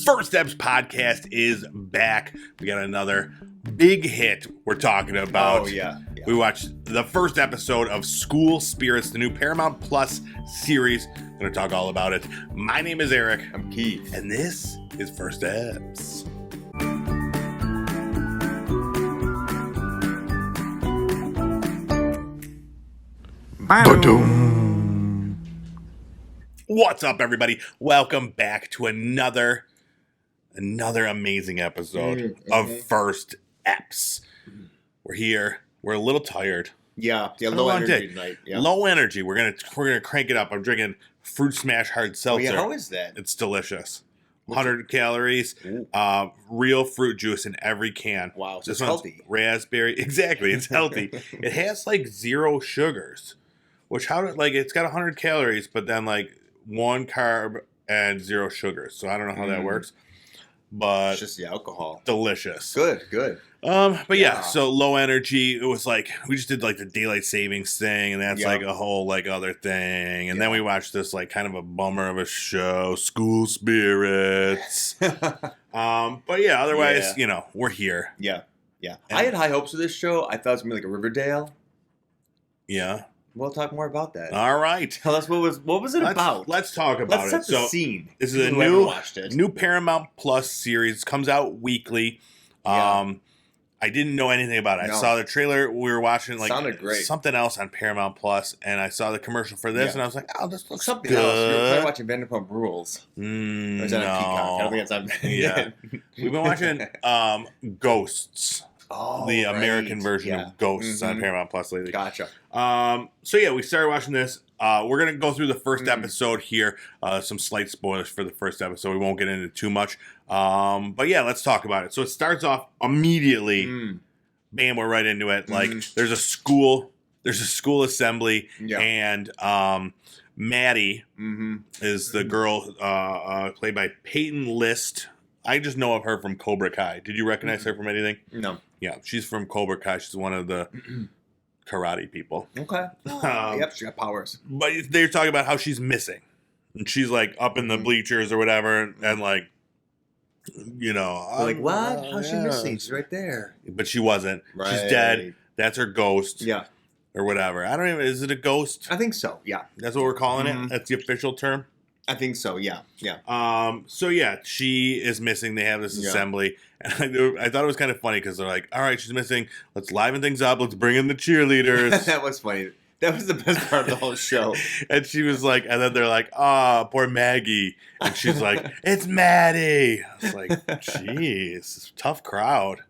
First Steps podcast is back. We got another big hit we're talking about. Oh, yeah. We watched the first episode of School Spirits, the new Paramount Plus series. I'm going to talk all about it. My name is Eric. I'm Keith. And this is First Steps. What's up, everybody? Welcome back to another amazing episode of First Eps. We're here. We're a little tired. Yeah, Low energy tonight. Yeah. Low energy. We're gonna crank it up. I'm drinking Fruit Smash Hard Seltzer. Oh, yeah, how is that? It's delicious. 100 calories. Real fruit juice in every can. Wow, so This it's one's healthy. Raspberry. Exactly, it's healthy. It has like 0 sugars, which it's got 100 calories, but then like 1 carb and 0 sugars. So I don't know how that works, but It's just the alcohol. delicious. Good. But yeah, so low energy. It was like we just did like the daylight savings thing, and that's like a whole like other thing. And then we watched this like kind of a bummer of a show, School Spirits. But yeah, otherwise, we're here. Yeah. I had high hopes for this show. I thought it was going to be like a Riverdale. Yeah. We'll talk more about that. All right. Tell us what was it about? Let's talk about Let's it. set the scene. This is a new Paramount Plus series. Comes out weekly. I didn't know anything about it. I saw the trailer. We were watching Sounded great. something else on Paramount Plus, and I saw the commercial for this, and I was like, "Oh, this looks something good." else. You were probably watching Vanderpump Rules. Or is that on Peacock? I don't think it's on. Yeah, we've been watching Ghosts. The American version of Ghosts on Paramount Plus lately. Gotcha. So yeah, we started watching this. We're going to go through the first episode here. Some slight spoilers for the first episode. We won't get into too much. But yeah, let's talk about it. So it starts off immediately. Bam, we're right into it. Like there's a school assembly, and Maddie is the girl played by Peyton List. I just know of her from Cobra Kai. Did you recognize her from anything? No. Yeah, she's from Cobra Kai. She's one of the karate people. Okay. Yep, she got powers. But they're talking about how she's missing. And she's like up in the bleachers or whatever. And like, They're like, what? How's she missing? She's right there. But she wasn't. Right. She's dead. That's her ghost. Yeah. Or whatever. I don't even, is it a ghost? I think so, yeah. That's what we're calling it? That's the official term? I think so, yeah. So yeah, she is missing. They have this assembly, and I thought it was kind of funny because they're like, "All right, she's missing. Let's liven things up. Let's bring in the cheerleaders." That was funny. That was the best part of the whole show. And she was like, and then they're like, poor Maggie," and she's like, "It's Maddie." I was like, "Jeez, tough crowd."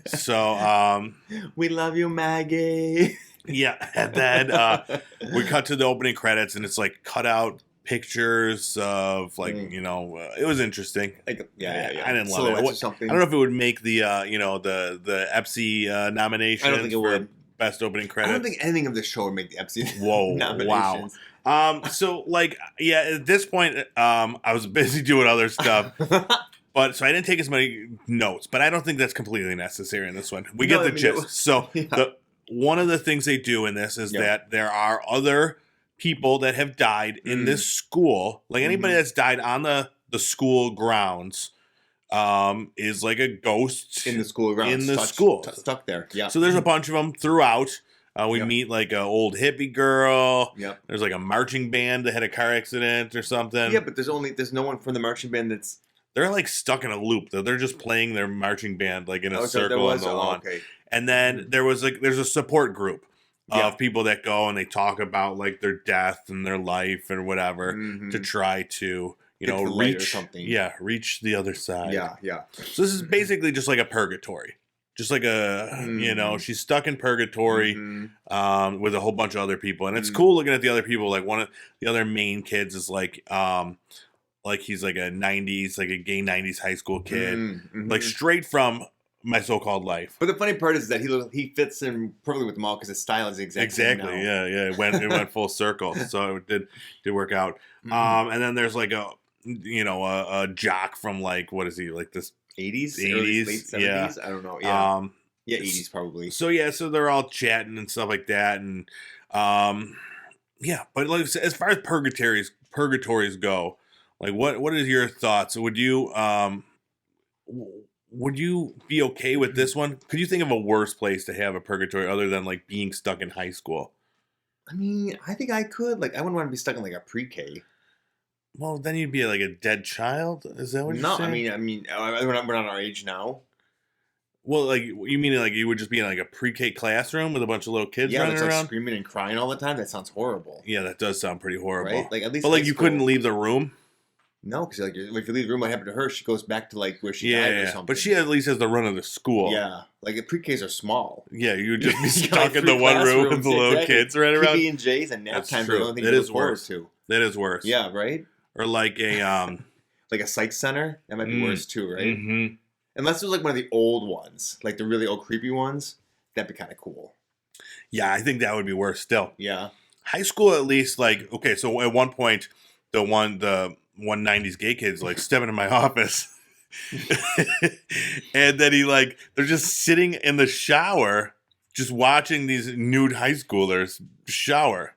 So, we love you, Maggie. Yeah, and then we cut to the opening credits, and it's like cut out pictures of like it was interesting. Like, I didn't love it. Or something. I don't know if it would make the the EPSI nomination. I don't think it would. Best opening credits. I don't think anything of this show would make the EPSI Wow. nominations. So like at this point I was busy doing other stuff. But so I didn't take as many notes, but I don't think that's completely necessary in this one. We get the gist. So one of the things they do in this is that there are other people that have died in this school. Like anybody that's died on the school grounds is like a ghost in the school grounds. School. Stuck there. Yeah. So there's a bunch of them throughout. We meet like an old hippie girl. Yep. There's like a marching band that had a car accident or something. Yeah, but there's no one from the marching band that's... They're like stuck in a loop. They're just playing their marching band like in a circle on the lawn. Okay. And then there's a support group of people that go and they talk about like their death and their life and whatever to try to reach the other side. Yeah. So this is basically just like a purgatory. Just like a, she's stuck in purgatory with a whole bunch of other people. And it's cool looking at the other people. Like one of the other main kids is like he's like a 90s, like a gay 90s high school kid. Like straight from My So-Called Life. But the funny part is that he fits in perfectly with them all because his style is exactly yeah. It went full circle, so it did work out. And then there's like a jock from like, what is he, like this 80s, late 70s? I don't know. Yeah, 80s probably. So they're all chatting and stuff like that, and but like as far as purgatories go, Like, what is your thoughts? Would you be okay with this one? Could you think of a worse place to have a purgatory other than like being stuck in high school? I mean, I think I could. Like, I wouldn't want to be stuck in like a pre-K. Well, then you'd be like a dead child. Is that what you're No, saying? I mean, we're not our age now. Well, like you mean like you would just be in like a pre-K classroom with a bunch of little kids Yeah, running that's like around? screaming and crying all the time. That sounds horrible. Yeah, that does sound pretty horrible. Right? Like, at least but like high you school- couldn't leave the room. No, because like if you leave the room, what happened to her? She goes back to like where she died or something. But she at least has the run of the school. Yeah, like pre-Ks are small. Yeah, you would just be You got, like, stuck in the 3 one room with classrooms, the little exactly. kids right around. PB&Js and nap That's times are true. the only thing That you is look forward worse. to. That is worse. Yeah, right? Or like a Like a psych center? That might be worse too, right? Mm-hmm. Unless it was like one of the old ones, like the really old creepy ones. That'd be kind of cool. Yeah, I think that would be worse still. Yeah. High school, at least, like, okay, so at one point, the 190s gay kid's like stepping in my office. And then they're just sitting in the shower, just watching these nude high schoolers shower.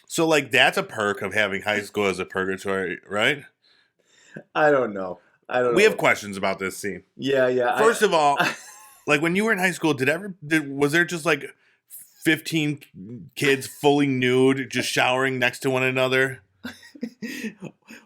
So, like, that's a perk of having high school as a purgatory, right? I don't know. We have questions about this scene. Yeah. First of all, like when you were in high school, was there just like 15 kids fully nude just showering next to one another?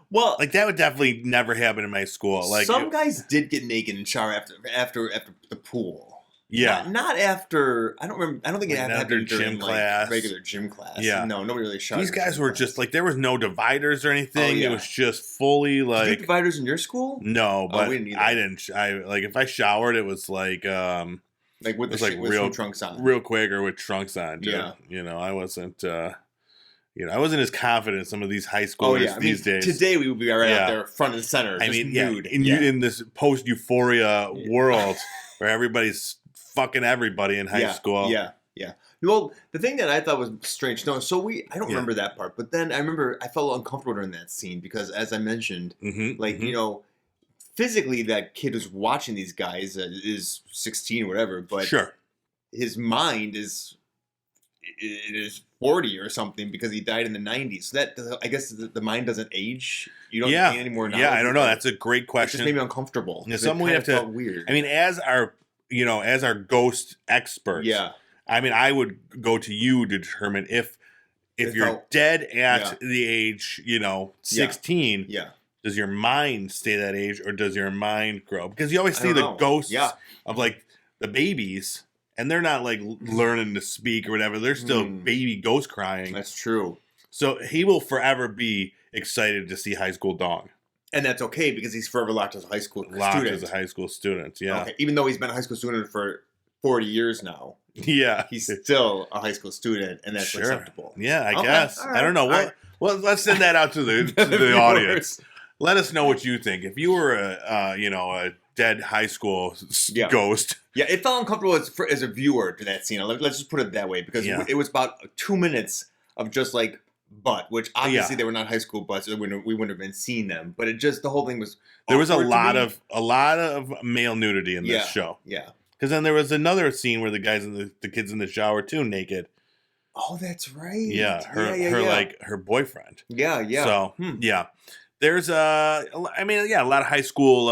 Well, Like that would definitely never happen in my school. Like some guys did get naked and shower after the pool. yeah. Not after. I don't remember. I don't think it Like, happened after during gym class. regular gym class. Yeah. No, nobody really showered. These in guys gym were class. just like there was no dividers or anything. Oh, yeah. It was just fully Did you like have dividers in your school? no, but we didn't either. I didn't. I like if I showered, it was like Like with It was the like with real- swim trunks on. real quick or with trunks on. Dude. Yeah. You know, I wasn't. I wasn't as confident as some of these high schoolers these days. Today we would be right Yeah. out there, front and center. I just mean, nude. in this post euphoria world where everybody's fucking everybody in high school. Yeah. Well, the thing that I thought was strange. No, so I don't Yeah. remember that part, but then I remember I felt uncomfortable during that scene because, as I mentioned, Mm-hmm, like physically that kid who's watching these guys is 16 or whatever, but sure. his mind is 40 or something because he died in the 90s. So that I guess the mind doesn't age. You don't gain any more knowledge. Yeah, I don't know. That's a great It question. just made me uncomfortable. Yeah, It something we kind have of to- felt weird. I mean, as our ghost experts. Yeah. I mean, I would go to you to determine if you're felt- dead at the age, 16, Yeah. does your mind stay that age or does your mind grow? Because you always I see don't the know. ghosts Yeah. of like the babies, and they're not like learning to speak or whatever. They're still baby ghost crying. That's true. So he will forever be excited to see High School Dog. And that's okay because he's forever locked as a high school Locked student. as a high school student. Yeah. Okay. Even though he's been a high school student for 40 years now, Yeah. he's still a high school student, and that's Sure. acceptable. Yeah, I Okay, guess. all right, I don't know. all right. Well, let's send that out to the audience. Let us know what you think. If you were a dead high school ghost. Yeah, it felt uncomfortable as a viewer to that scene. Let's just put it that way because it was about 2 minutes of just like butt, which obviously they were not high school butts. We wouldn't have been seeing them, but the whole thing was. There was a lot awkward to me. of male nudity in this show. Yeah. Because then there was another scene where the guys in the kids in the shower too naked. Oh, that's right. Yeah, her boyfriend. Yeah. So yeah, there's a lot of high school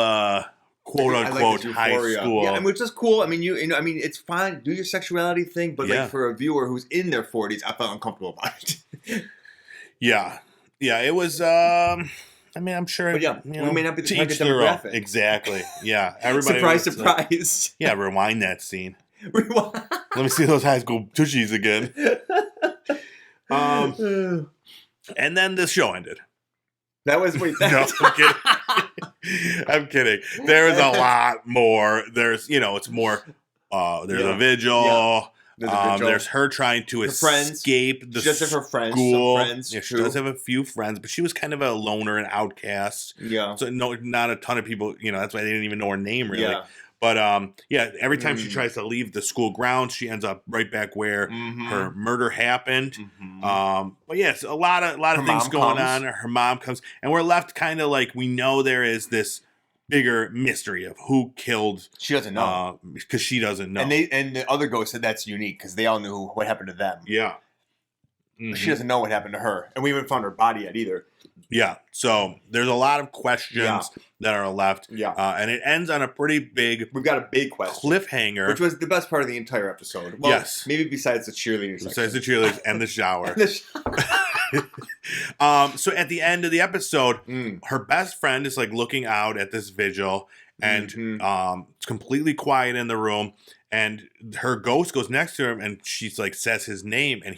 quote unquote high school. Yeah, which is cool. I mean, it's fine. Do your sexuality thing, but like for a viewer who's in their 40s, I felt uncomfortable about it. Yeah, it was. I mean, I'm sure. But yeah, we may not be the target their own. demographic. Exactly. Yeah, everybody. Surprise. Yeah, rewind that scene. Rewind. Let me see those high school tushies again. And then the show ended. That was No, I'm kidding. I'm kidding. There is a lot more. There's, it's more. There's a vigil. Yeah. There's her trying to escape the just her friends. school. Some friends, yeah, she does have a few friends, but she was kind of a loner and outcast. Yeah. So not a ton of people. That's why they didn't even know her name really. Yeah. But every time she tries to leave the school grounds, she ends up right back where her murder happened. But yes, a lot of things going on. Her mom comes, and we're left kind of like we know there is this bigger mystery of who killed. She doesn't know because she doesn't know. And the other ghost said that's unique because they all knew what happened to them. Yeah. She doesn't know what happened to her, and we haven't found her body yet either. Yeah. So there's a lot of questions that are left. Yeah. And it ends on a pretty big... We've got a big question. Cliffhanger. Which was the best part of the entire episode. Well, yes. Maybe besides the cheerleaders section. Besides the cheerleaders and the shower. So at the end of the episode, her best friend is like looking out at this vigil, and it's completely quiet in the room, and her ghost goes next to him, and she's like says his name, and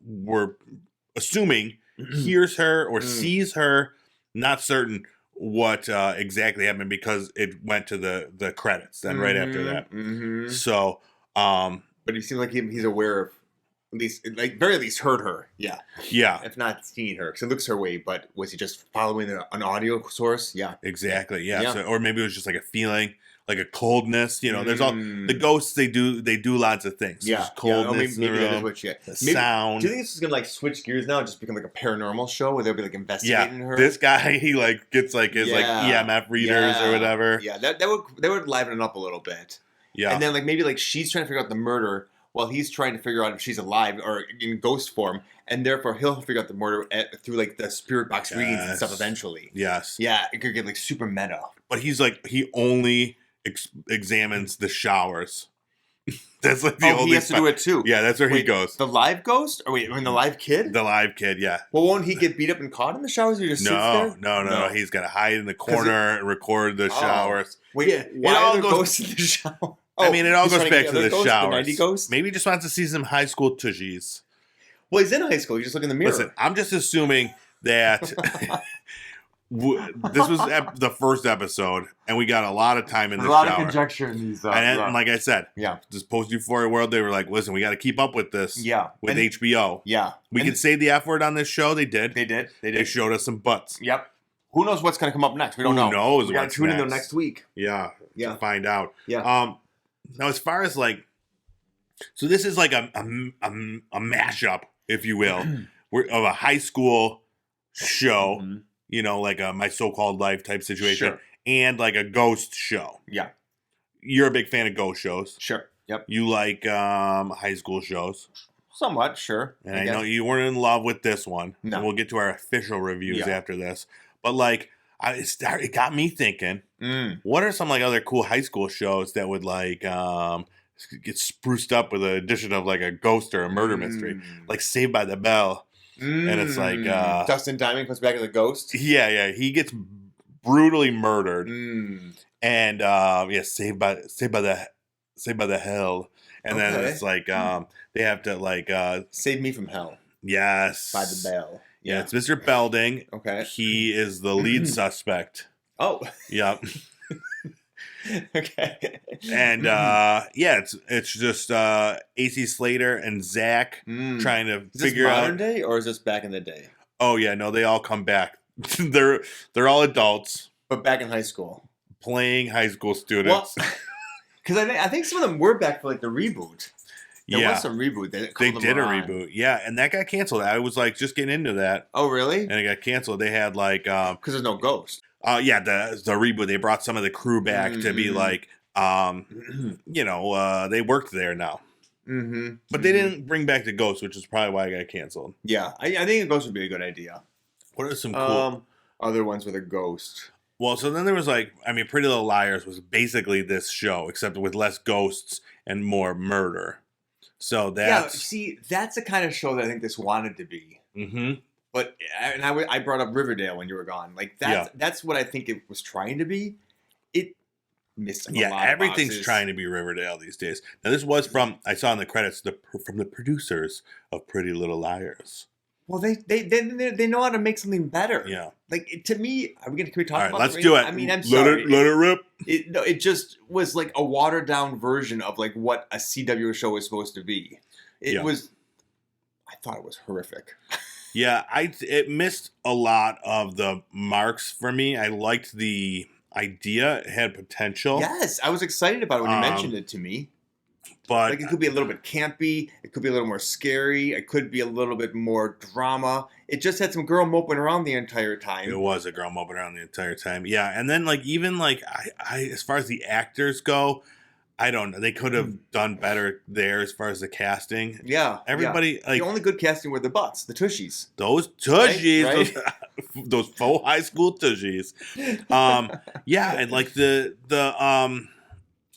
we're assuming hears her or sees her, not certain what exactly happened because it went to the credits then right after that. So but he seems like he's aware of, at least, like, very least heard her. Yeah. If not seen her, because it looks her way. But was he just following an audio source? Yeah. Exactly. Yeah. So, or maybe it was just like a feeling, like a coldness. You know, there's all the ghosts. They do lots of things. Yeah. There's coldness. Maybe that is what she. Sound. Do you think this is gonna like switch gears now, and just become like a paranormal show where they'll be like investigating her? This guy, he like gets like his like EMF readers or whatever. Yeah. That would liven it up a little bit. Yeah. And then like maybe like she's trying to figure out the murder, while he's trying to figure out if she's alive or in ghost form, and therefore he'll figure out the murder through like the spirit box readings and stuff eventually. Yes. Yeah, it could get like super meta. But he's like, he only examines the showers. That's like the only. He has to do it too. Yeah, that's where he goes. The live ghost? Or wait, I mean the live kid? The live kid, yeah. Well, won't he get beat up and caught in the showers? Or he just sits there? No. He's got to hide in the corner and record the showers. Wait, why are there ghosts in the shower? I mean, it all goes back to the showers. The ghost? Maybe he just wants to see some high school tushies. Well, he's in high school. You just look in the mirror. Listen, I'm just assuming that this was the first episode, and we got a lot of time in the shower. A lot of conjecture in these. And like I said, yeah, this post-euphoria world, they were like, listen, we got to keep up with this. Yeah. With HBO. Yeah. We could say the F word on this show. They did. They showed us some butts. Yep. Who knows what's going to come up next? We don't know. Who knows? We got to tune in next week. Yeah. To find out. Yeah. Now, as far as like, so this is like a mashup, if you will, of a high school show, you know, like a My So-Called Life type situation, and like a ghost show. Yeah. You're a big fan of ghost shows. Sure. Yep. You like high school shows. Somewhat, sure. And I know you weren't in love with this one. No. And we'll get to our official reviews after this. But like, it got me thinking, what are some like other cool high school shows that would like get spruced up with an addition of like a ghost or a murder mystery, like Saved by the Bell, and it's like Dustin Diamond comes back as a ghost. Yeah, he gets brutally murdered, and Saved by the Hell, and then it's like they have to like Save Me from Hell. Yes, by the Bell. Yeah, it's Mr. Belding. Okay. He is the lead suspect. Oh. Yep. Okay. And it's just AC Slater and Zach trying to figure out. Is this modern day or is this back in the day? Oh yeah, no, they all come back. they're all adults, but back in high school, playing high school students. Because I think some of them were back for like the reboot. There was some reboot. They did a reboot, yeah, and that got canceled. I was like just getting into that. Oh, really? And it got canceled. They had like because there's no ghost. Yeah, the reboot. They brought some of the crew back to be like, they worked there now. But they didn't bring back the ghost, which is probably why it got canceled. Yeah, I think a ghost would be a good idea. What are some cool other ones with a ghost? Well, so then there was like, I mean, Pretty Little Liars was basically this show, except with less ghosts and more murder. So that's that's the kind of show that I think this wanted to be. But I brought up Riverdale when you were gone. Like that's what I think it was trying to be. It missed a lot. Everything's trying to be Riverdale these days. Now this was I saw in the credits from the producers of Pretty Little Liars. Well, they know how to make something better. Yeah. Like to me, can we talk about? Let's do it. I mean, I'm sorry. Let it rip. It just was like a watered down version of like what a CW show was supposed to be. I thought it was horrific. Yeah, it missed a lot of the marks for me. I liked the idea; it had potential. Yes, I was excited about it when you mentioned it to me. But like it could be a little bit campy. It could be a little more scary. It could be a little bit more drama. It just had some girl moping around the entire time. It was a girl moping around the entire time. Yeah, and then like even like I as far as the actors go, I don't know. They could have done better there as far as the casting. Yeah. Everybody like the only good casting were the Butts, the Tushies. Those Tushies, Right? those faux high school Tushies. Yeah, and like the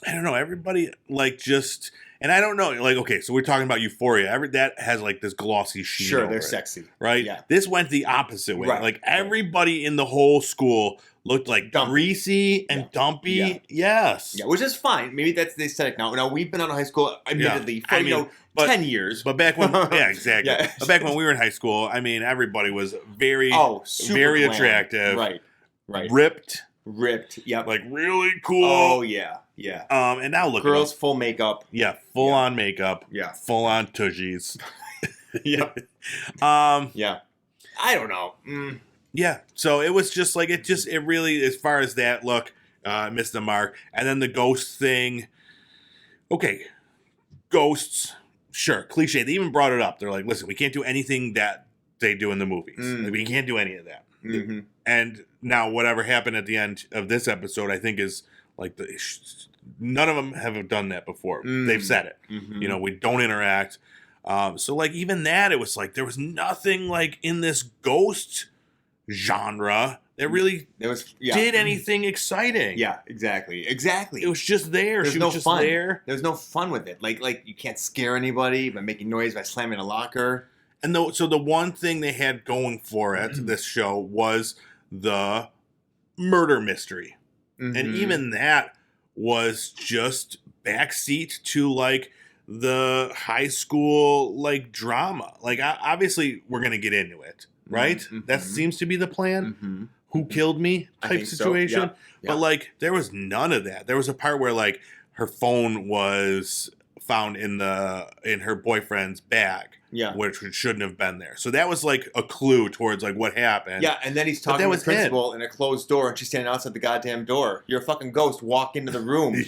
I don't know, everybody like just, and I don't know, like, okay, so we're talking about Euphoria. That has like this glossy sheen. Sure, they're it, sexy. Right? Yeah. This went the opposite way. Right. Like everybody in the whole school looked like dumpy. Greasy and dumpy. Yeah. Yes. Yeah, which is fine. Maybe that's the aesthetic now. Now, we've been out of high school, admittedly, for, 10 years. But back when, yeah, exactly. Yeah. But back when we were in high school, I mean, everybody was very, very glam. Attractive. Right. Ripped, yep. Like really cool. Oh, yeah. And now look girls, full makeup. Yeah, full on makeup. Yeah. Full on Tushies. Yeah. Yeah. I don't know. Yeah. So it was just like, it really, as far as that look, missed the mark. And then the ghost thing. Okay. Ghosts. Sure. Cliche. They even brought it up. They're like, listen, we can't do anything that they do in the movies. Like, we can't do any of that. Mm-hmm. And now whatever happened at the end of this episode, I think is like none of them have done that before. They've said it. Mm-hmm. We don't interact. So like even that, it was like there was nothing like in this ghost genre that really did anything exciting. Yeah, exactly. It was just there. There's she no was just fun. there. There's no fun with it. Like you can't scare anybody by making noise by slamming a locker. And so the one thing they had going for it, this show, was the murder mystery. Mm-hmm. And even that was just backseat to like the high school like drama. Like obviously we're going to get into it, right? Mm-hmm. That seems to be the plan. Mm-hmm. Who killed me type situation. So. Yeah. But like there was none of that. There was a part where like her phone was found in her boyfriend's bag. Yeah, which shouldn't have been there. So that was like a clue towards like what happened. Yeah, and then he's talking to the principal in a closed door, and she's standing outside the goddamn door. You're a fucking ghost. Walk into the room.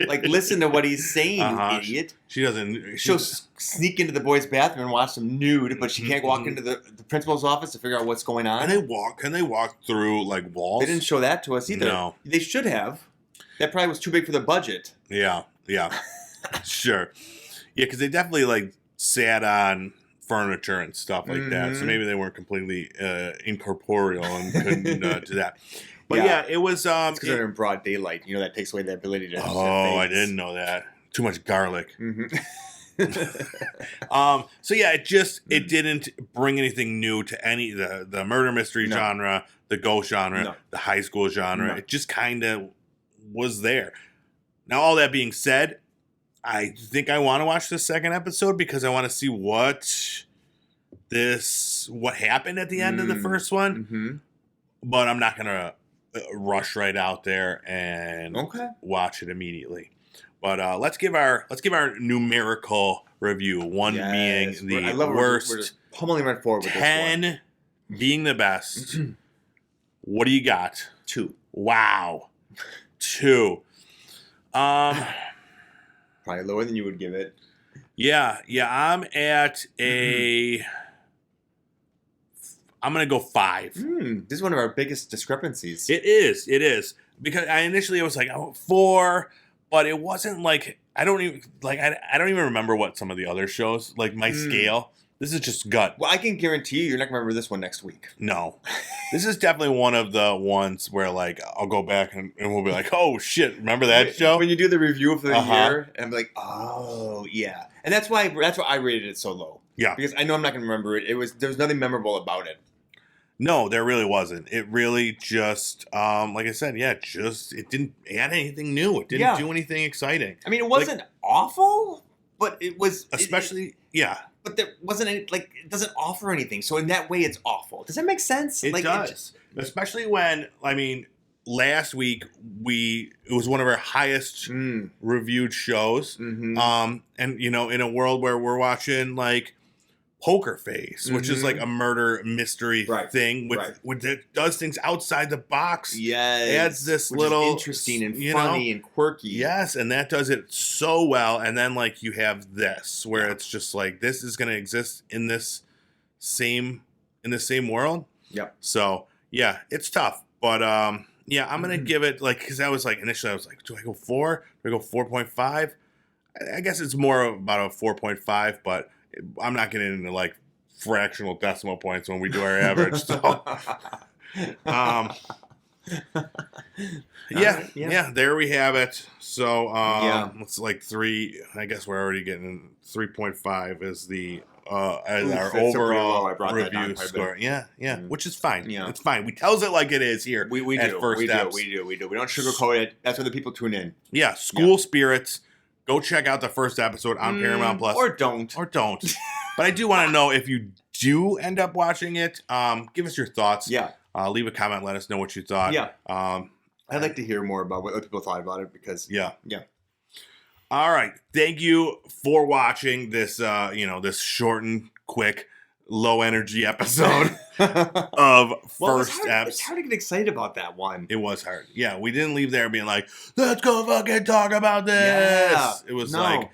Like, listen to what he's saying, you idiot. She doesn't. She'll sneak into the boys' bathroom and watch them nude, but she can't walk into the principal's office to figure out what's going on. Can they walk through like walls? They didn't show that to us either. No, they should have. That probably was too big for the budget. Yeah, sure. Yeah, because they definitely like sat on furniture and stuff like that. So maybe they weren't completely incorporeal and couldn't do that. But yeah, it was. It's because they're in broad daylight. That takes away the ability to. Oh, I didn't know that. Too much garlic. Mm-hmm. So yeah, it didn't bring anything new to any the murder mystery genre, the ghost genre, the high school genre. No. It just kind of was there. Now, all that being said, I think I want to watch the second episode because I want to see what happened at the end of the first one. Mm-hmm. But I'm not gonna rush right out there and watch it immediately. But let's give our numerical review. One being the worst, we're pummeling right forward with 10 this one. Being the best. What do you got? 2. Wow, 2. Probably lower than you would give it. Yeah. I'm at I'm going to go 5. This is one of our biggest discrepancies. It is. Because I was like, 4, but it wasn't like, I don't even remember what some of the other shows, like my scale. This is just gut. Well, I can guarantee you, you're not going to remember this one next week. No. This is definitely one of the ones where, like, I'll go back and we'll be like, oh, shit, remember that show? When you do the review for the year, and I'm like, oh, yeah. And that's why I rated it so low. Yeah. Because I know I'm not going to remember it. There was nothing memorable about it. No, there really wasn't. It really just, like I said, it didn't add anything new. It didn't do anything exciting. I mean, it wasn't awful, but it was... But there wasn't any, it doesn't offer anything. So in that way, it's awful. Does that make sense? It does. Especially when, last week, it was one of our highest reviewed shows. Mm-hmm. And, in a world where we're watching, Poker Face, which is like a murder mystery thing, which does things outside the box. Yes, adds this little interesting and funny and quirky. Yes, and that does it so well. And then you have this, where it's just this is going to exist in this same world. Yep. So yeah, it's tough, but Yeah, I'm gonna give it because I was initially I was like, do I go 4? Do I go 4.5? I guess it's more about a 4.5, but I'm not getting into fractional decimal points when we do our average. So, yeah, there we have it. So, it's 3. I guess we're already getting 3.5 is the as our overall review score. Yeah, which is fine. Yeah, it's fine. We tells it like it is here. We do. We don't sugarcoat it. That's where the people tune in. Yeah, School Spirits. Go check out the first episode on Paramount Plus. Or don't. But I do want to know if you do end up watching it. Give us your thoughts. Yeah. Leave a comment. Let us know what you thought. Yeah. I'd like to hear more about what people thought about it because. Yeah. All right. Thank you for watching this. This short and quick, low energy episode of First Steps. It's hard to get excited about that one. It was hard. Yeah, we didn't leave there being like, let's go fucking talk about this. Yeah, it was like,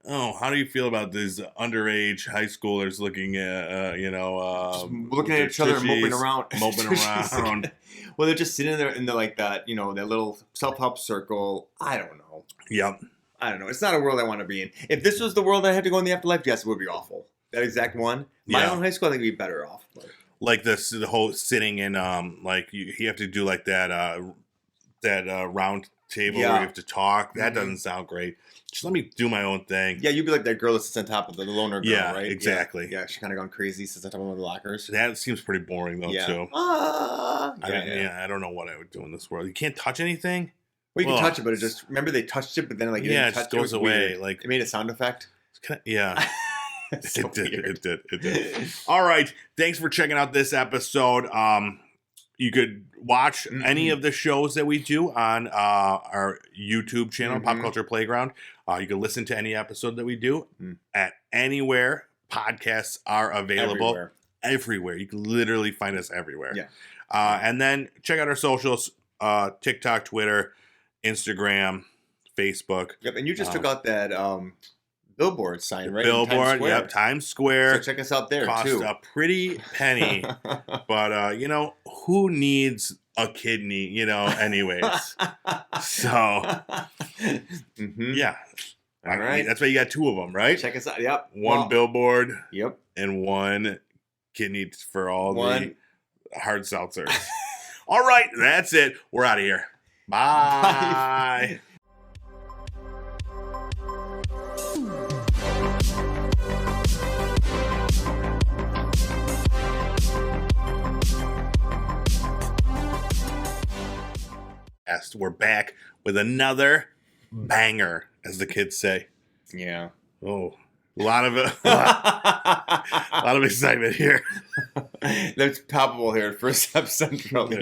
oh, how do you feel about these underage high schoolers looking at, just looking at each other and moping around. Well, they're just sitting there in that little self-help circle. I don't know. Yep. I don't know. It's not a world I want to be in. If this was the world I had to go in the afterlife, yes, it would be awful. That exact one. My own high school, I think would be better off. But. Like the whole sitting in, you have to do that round table where you have to talk. That doesn't sound great. Just let me do my own thing. Yeah, you'd be like that girl that sits on top of the loner girl, right? Exactly. Yeah, she kind of gone crazy, sits on top of one of the lockers. That seems pretty boring, though, too. I don't know what I would do in this world. You can't touch anything? Well, you can touch it, but remember they touched it, but then, you didn't touch it. Just goes away. Weird. It made a sound effect. Yeah. It did. All right. Thanks for checking out this episode. You could watch any of the shows that we do on our YouTube channel, Pop Culture Playground. You can listen to any episode that we do at anywhere podcasts are available. Everywhere. You can literally find us everywhere. Yeah. And then check out our socials, TikTok, Twitter, Instagram, Facebook. Yep. And you just took out that billboard sign, right? Billboard, Times Square. So check us out there, cost too. A pretty penny. But, who needs a kidney, anyways? So, yeah. All right. That's why you got 2 of them, right? Check us out. Yep. One billboard. Yep. And 1 kidney for all the hard seltzers. All right. That's it. We're out of here. Bye. We're back with another banger, as the kids say. Yeah. Oh, a lot of excitement here. That's palpable here at First Step Central. Yeah.